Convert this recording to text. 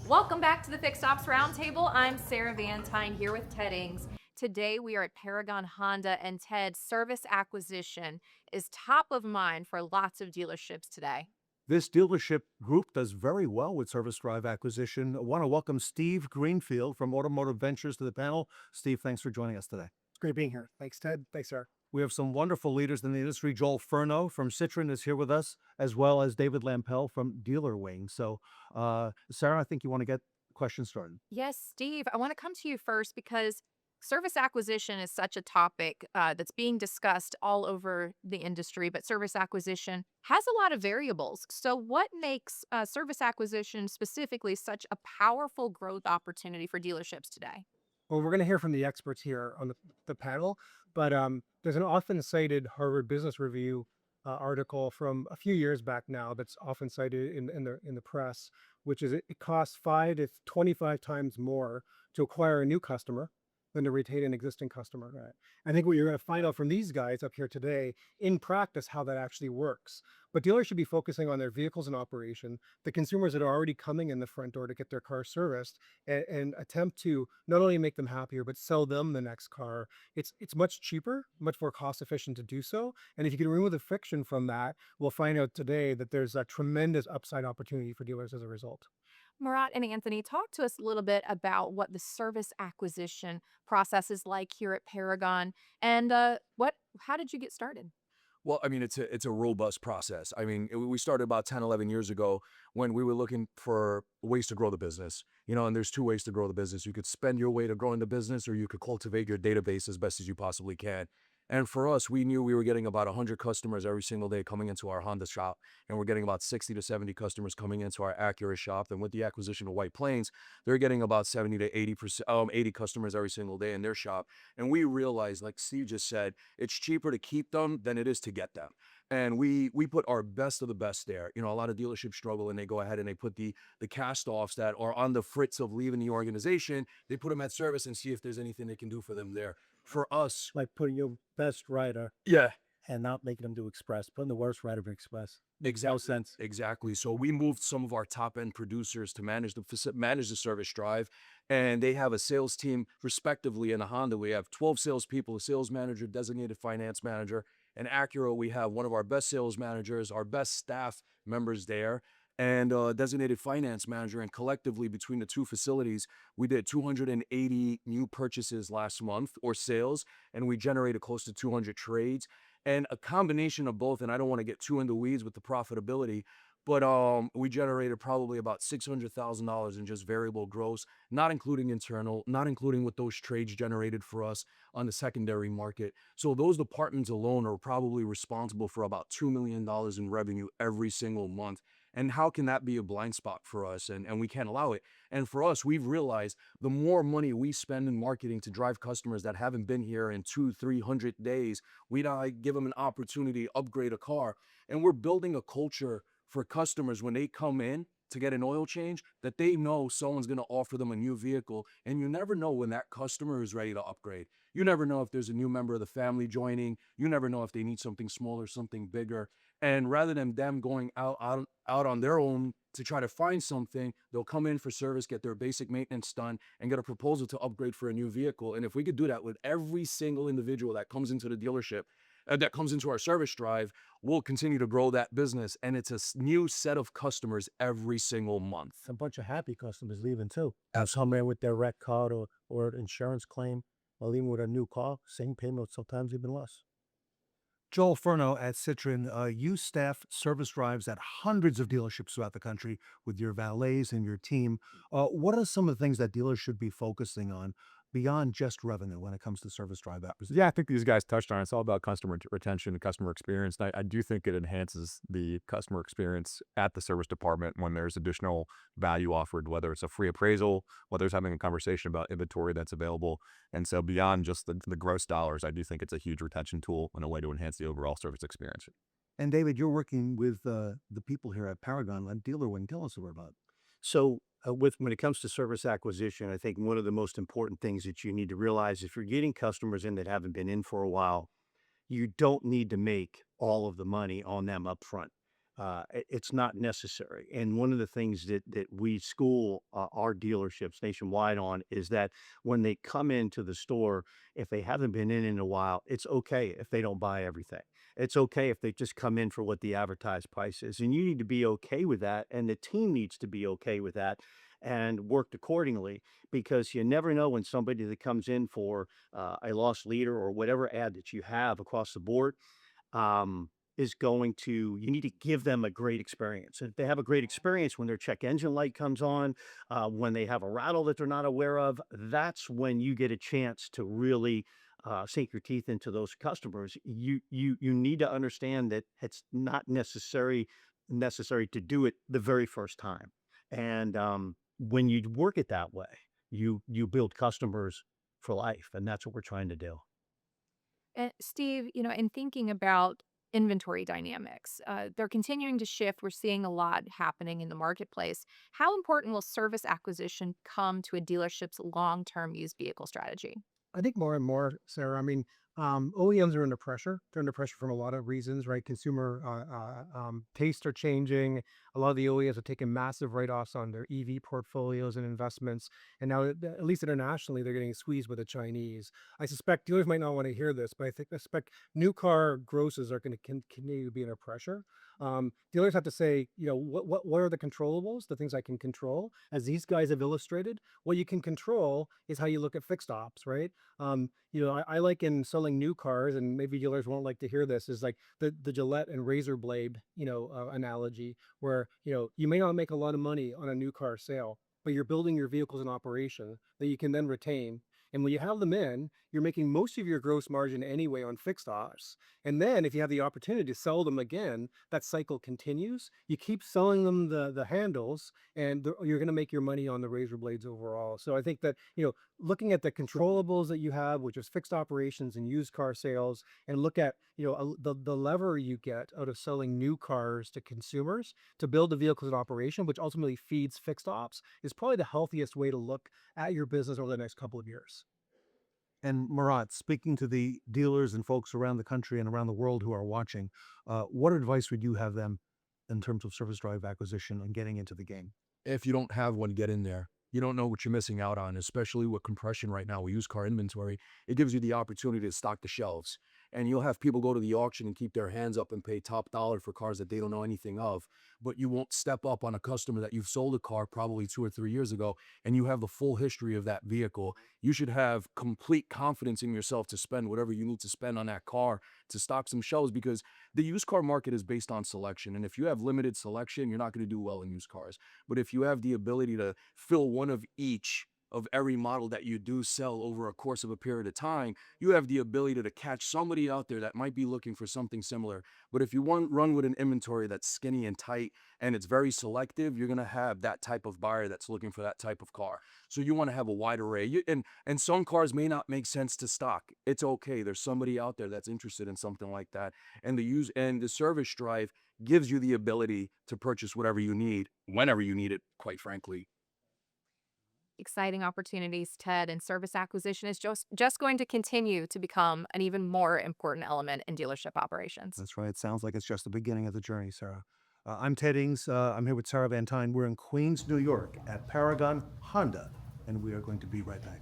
Welcome back to the Fixed Ops Roundtable. I'm Sarah Vantine here with Ted Ings. Today we are at Paragon Honda, and Ted, service acquisition is top of mind for lots of dealerships today. This dealership group does very well with service drive acquisition. I want to welcome Steve Greenfield from Automotive Ventures to the panel. Steve, thanks for joining us today. It's great being here. Thanks, Ted. Thanks, Sarah. We have some wonderful leaders in the industry. Joel Furno from Citrin is here with us, as well as David Lampel from Dealerwing. So, Sarah, I think you want to get questions started. Yes, Steve, I want to come to you first because service acquisition is such a topic that's being discussed all over the industry, but service acquisition has a lot of variables. So, what makes service acquisition specifically such a powerful growth opportunity for dealerships today? Well, we're going to hear from the experts here on the panel, but there's an often cited Harvard Business Review article from a few years back now that's often cited in the press, which is it costs 5 to 25 times more to acquire a new customer than to retain an existing customer. Right? I think what you're going to find out from these guys up here today in practice how that actually works. But dealers should be focusing on their vehicles in operation, the consumers that are already coming in the front door to get their car serviced, and attempt to not only make them happier, but sell them the next car. It's much cheaper, much more cost efficient to do so. And if you can remove the friction from that, we'll find out today that there's a tremendous upside opportunity for dealers as a result. Murat and Anthony, talk to us a little bit about what the service acquisition process is like here at Paragon, and how did you get started? Well, I mean, it's a robust process. I mean, we started about 10, 11 years ago when we were looking for ways to grow the business. And there's two ways to grow the business. You could spend your way to growing the business, or you could cultivate your database as best as you possibly can. And for us, we knew we were getting about 100 customers every single day coming into our Honda shop, and we're getting about 60 to 70 customers coming into our Acura shop. And with the acquisition of White Plains, they're getting about 70 to 80 customers every single day in their shop. And we realized, like Steve just said, it's cheaper to keep them than it is to get them. And we put our best of the best there. A lot of dealerships struggle, and they go ahead and they put the cast-offs that are on the fritz of leaving the organization. They put them at service and see if there's anything they can do for them there. For us, like putting your best rider yeah, and not making them do express, putting the worst rider for express. exactly. No sense. Exactly. So we moved some of our top-end producers to manage the service drive, and they have a sales team, respectively. In a Honda, we have 12 salespeople, a sales manager, designated finance manager. In Acura, we have one of our best sales managers, our best staff members there, and a designated finance manager. And collectively, between the two facilities, we did 280 new purchases last month, or sales, and we generated close to 200 trades. And a combination of both, and I don't want to get too in the weeds with the profitability, but we generated probably about $600,000 in just variable gross, not including internal, not including what those trades generated for us on the secondary market. So those departments alone are probably responsible for about $2 million in revenue every single month. And how can that be a blind spot for us? And we can't allow it. And for us, we've realized the more money we spend in marketing to drive customers that haven't been here in 200-300 days, we now give them an opportunity to upgrade a car. And we're building a culture for customers when they come in to get an oil change, that they know someone's going to offer them a new vehicle. And you never know when that customer is ready to upgrade. You never know if there's a new member of the family joining. You never know if they need something smaller, something bigger. And rather than them going out on their own to try to find something, they'll come in for service, get their basic maintenance done, and get a proposal to upgrade for a new vehicle. And if we could do that with every single individual that comes into the dealership, that comes into our service drive, we'll continue to grow that business. And it's a new set of customers every single month. A bunch of happy customers leaving too. Some in with their wreck card or an insurance claim, or even with a new car, same payment, sometimes even less. Joel Furno at Citrin, you staff service drives at hundreds of dealerships throughout the country with your valets and your team. What are some of the things that dealers should be focusing on beyond just revenue when it comes to service drive acquisition? Yeah, I think these guys touched on it. It's all about customer retention and customer experience. And I do think it enhances the customer experience at the service department when there's additional value offered, whether it's a free appraisal, whether it's having a conversation about inventory that's available. And so beyond just the gross dollars, I do think it's a huge retention tool and a way to enhance the overall service experience. And David, you're working with the people here at Paragon and Dealerwing. Tell us about it. So when it comes to service acquisition, I think one of the most important things that you need to realize, if you're getting customers in that haven't been in for a while, you don't need to make all of the money on them up front. It's not necessary. And one of the things that we school our dealerships nationwide on is that when they come into the store, if they haven't been in a while, it's okay if they don't buy everything. It's okay if they just come in for what the advertised price is. And you need to be okay with that. And the team needs to be okay with that and worked accordingly, because you never know when somebody that comes in for a lost leader or whatever ad that you have across the board, um, is going to, you need to give them a great experience. And if they have a great experience when their check engine light comes on, when they have a rattle that they're not aware of, that's when you get a chance to really sink your teeth into those customers. You need to understand that it's not necessary to do it the very first time. And when you work it that way, you build customers for life, and that's what we're trying to do. And Steve, in thinking about inventory dynamics, they're continuing to shift. We're seeing a lot happening in the marketplace. How important will service acquisition come to a dealership's long-term used vehicle strategy? I think more and more, Sarah. I mean, OEMs are under pressure. They're under pressure from a lot of reasons, right? Consumer tastes are changing. A lot of the OEMs are taking massive write-offs on their EV portfolios and investments. And now, at least internationally, they're getting squeezed with the Chinese. I suspect dealers might not want to hear this, but I suspect new car grosses are going to continue to be under pressure. Dealers have to say, what are the controllables, the things I can control? As these guys have illustrated, what you can control is how you look at fixed ops, right? I like in selling new cars, and maybe dealers won't like to hear this, is like the Gillette and razor blade, analogy, where, you may not make a lot of money on a new car sale, but you're building your vehicles in operation that you can then retain. And when you have them in, you're making most of your gross margin anyway on fixed ops. And then if you have the opportunity to sell them again, that cycle continues. You keep selling them the handles, and you're going to make your money on the razor blades overall. So I think that, looking at the controllables that you have, which is fixed operations and used car sales, and look at, the lever you get out of selling new cars to consumers to build the vehicles in operation, which ultimately feeds fixed ops, is probably the healthiest way to look at your business over the next couple of years. And Murat, speaking to the dealers and folks around the country and around the world who are watching, what advice would you have them in terms of service drive acquisition and getting into the game? If you don't have one, get in there. You don't know what you're missing out on, especially with compression right now. We use car inventory. It gives you the opportunity to stock the shelves. And you'll have people go to the auction and keep their hands up and pay top dollar for cars that they don't know anything of. But you won't step up on a customer that you've sold a car probably 2 or 3 years ago, and you have the full history of that vehicle. You should have complete confidence in yourself to spend whatever you need to spend on that car to stock some shelves, because the used car market is based on selection. And if you have limited selection, you're not going to do well in used cars. But if you have the ability to fill one of each of every model that you do sell over a course of a period of time, you have the ability to catch somebody out there that might be looking for something similar. But if you run with an inventory that's skinny and tight and it's very selective, you're going to have that type of buyer that's looking for that type of car. So you want to have a wide array. And some cars may not make sense to stock. It's okay. There's somebody out there that's interested in something like that. And the service drive gives you the ability to purchase whatever you need, whenever you need it, quite frankly. Exciting opportunities, Ted, and service acquisition is just going to continue to become an even more important element in dealership operations. That's right. It sounds like it's just the beginning of the journey, Sarah. I'm Ted Ings. I'm here with Sarah Vantine. We're in Queens, New York at Paragon Honda, and we are going to be right back.